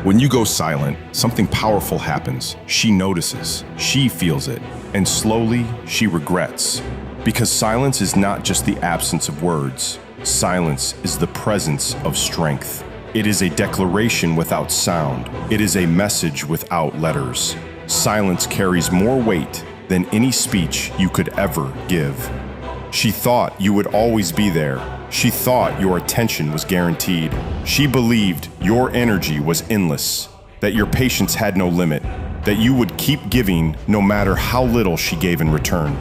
When you go silent, something powerful happens. She notices, she feels it, and slowly she regrets. Because silence is not just the absence of words. Silence is the presence of strength. It is a declaration without sound. It is a message without letters. Silence carries more weight than any speech you could ever give. She thought you would always be there. She thought your attention was guaranteed. She believed your energy was endless, that your patience had no limit, that you would keep giving no matter how little she gave in return.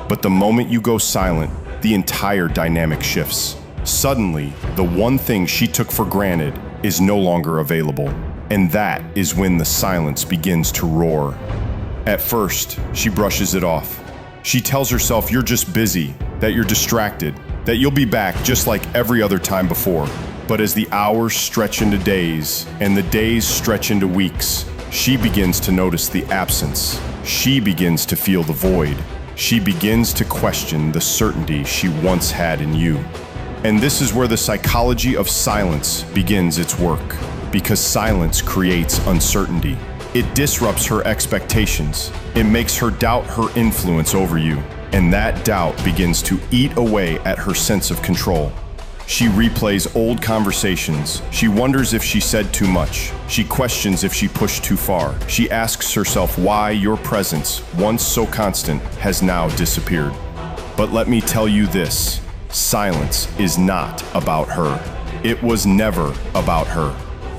But the moment you go silent, the entire dynamic shifts. Suddenly, the one thing she took for granted is no longer available. And that is when the silence begins to roar. At first, she brushes it off. She tells herself you're just busy, that you're distracted, that you'll be back just like every other time before. But as the hours stretch into days, and the days stretch into weeks, she begins to notice the absence. She begins to feel the void. She begins to question the certainty she once had in you. And this is where the psychology of silence begins its work, because silence creates uncertainty. It disrupts her expectations. It makes her doubt her influence over you. And that doubt begins to eat away at her sense of control. She replays old conversations. She wonders if she said too much. She questions if she pushed too far. She asks herself why your presence, once so constant, has now disappeared. But let me tell you this, silence is not about her. It was never about her.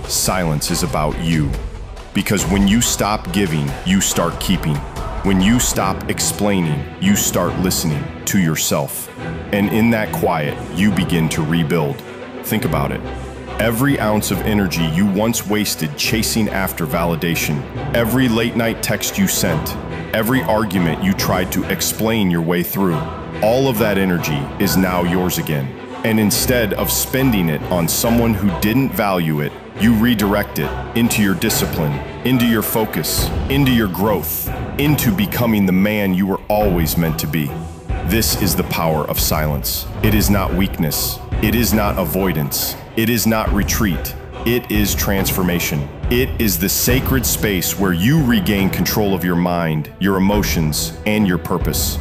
Silence is about you. Because when you stop giving, you start keeping. When you stop explaining, you start listening to yourself. And in that quiet, you begin to rebuild. Think about it. Every ounce of energy you once wasted chasing after validation, every late night text you sent, every argument you tried to explain your way through, all of that energy is now yours again. And instead of spending it on someone who didn't value it, you redirect it into your discipline, into your focus, into your growth, into becoming the man you were always meant to be. This is the power of silence. It is not weakness. It is not avoidance. It is not retreat. It is transformation. It is the sacred space where you regain control of your mind, your emotions, and your purpose.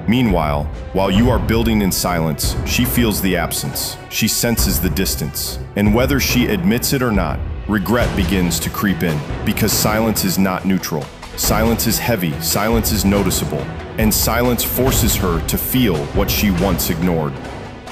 Meanwhile, while you are building in silence, she feels the absence. She senses the distance. And whether she admits it or not, regret begins to creep in, because silence is not neutral. Silence is heavy, silence is noticeable, and silence forces her to feel what she once ignored.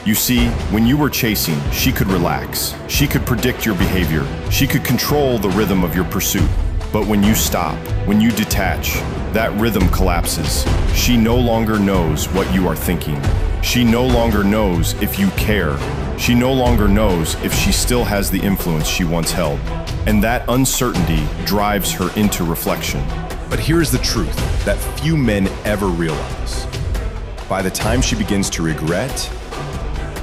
You see, when you were chasing, she could relax. She could predict your behavior. She could control the rhythm of your pursuit. But when you stop, when you detach, that rhythm collapses. She no longer knows what you are thinking. She no longer knows if you care. She no longer knows if she still has the influence she once held. And that uncertainty drives her into reflection. But here's the truth that few men ever realize. By the time she begins to regret,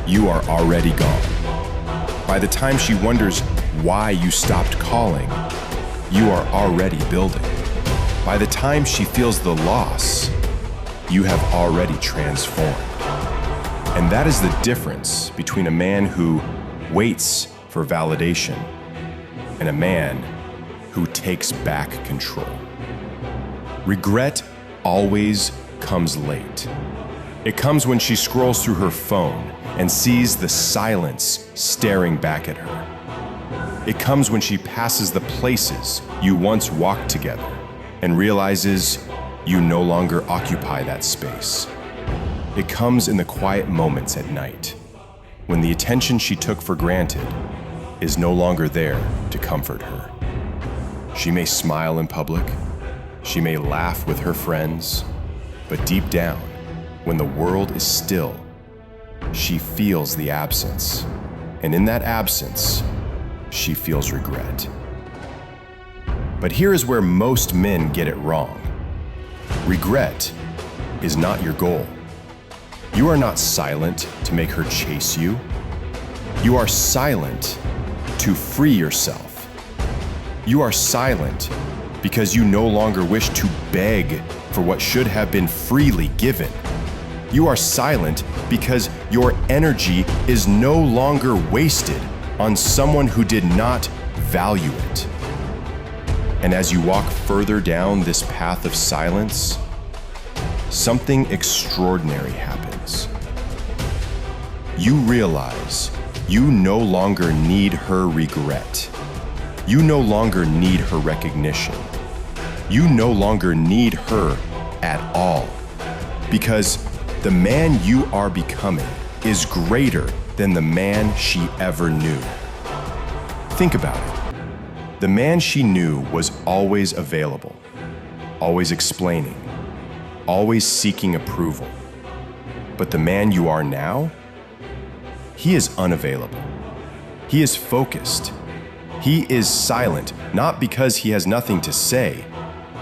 you are already gone. By the time she wonders why you stopped calling, you are already building. By the time she feels the loss, you have already transformed. And that is the difference between a man who waits for validation and a man who takes back control. Regret always comes late. It comes when she scrolls through her phone and sees the silence staring back at her. It comes when she passes the places you once walked together and realizes you no longer occupy that space. It comes in the quiet moments at night, when the attention she took for granted is no longer there to comfort her. She may smile in public, she may laugh with her friends, but deep down, when the world is still, she feels the absence. And in that absence, she feels regret. But here is where most men get it wrong. Regret is not your goal. You are not silent to make her chase you. You are silent to free yourself. You are silent because you no longer wish to beg for what should have been freely given. You are silent because your energy is no longer wasted on someone who did not value it. And as you walk further down this path of silence, something extraordinary happens. You realize you no longer need her regret. You no longer need her recognition. You no longer need her at all. Because the man you are becoming is greater than the man she ever knew. Think about it. The man she knew was always available, always explaining, always seeking approval. But the man you are now, he is unavailable. He is focused. He is silent, not because he has nothing to say,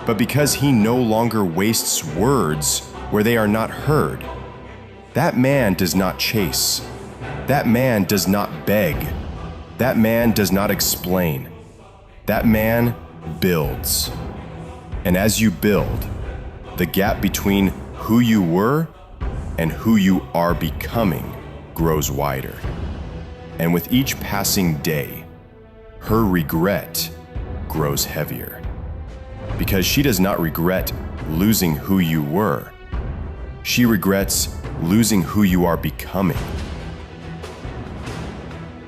but because he no longer wastes words where they are not heard. That man does not chase. That man does not beg. That man does not explain. That man builds. And as you build, the gap between who you were and who you are becoming grows wider. And with each passing day, her regret grows heavier. Because she does not regret losing who you were. She regrets losing who you are becoming.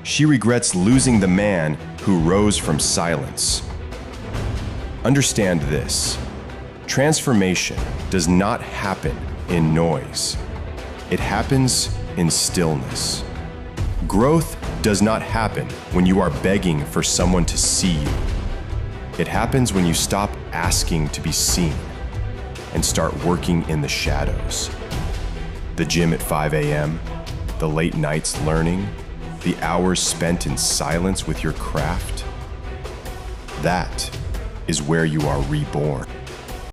She regrets losing the man who rose from silence. Understand this. Transformation does not happen in noise. It happens in stillness. Growth does not happen when you are begging for someone to see you. It happens when you stop asking to be seen and start working in the shadows. The gym at 5 a.m., the late nights learning, the hours spent in silence with your craft. That is where you are reborn.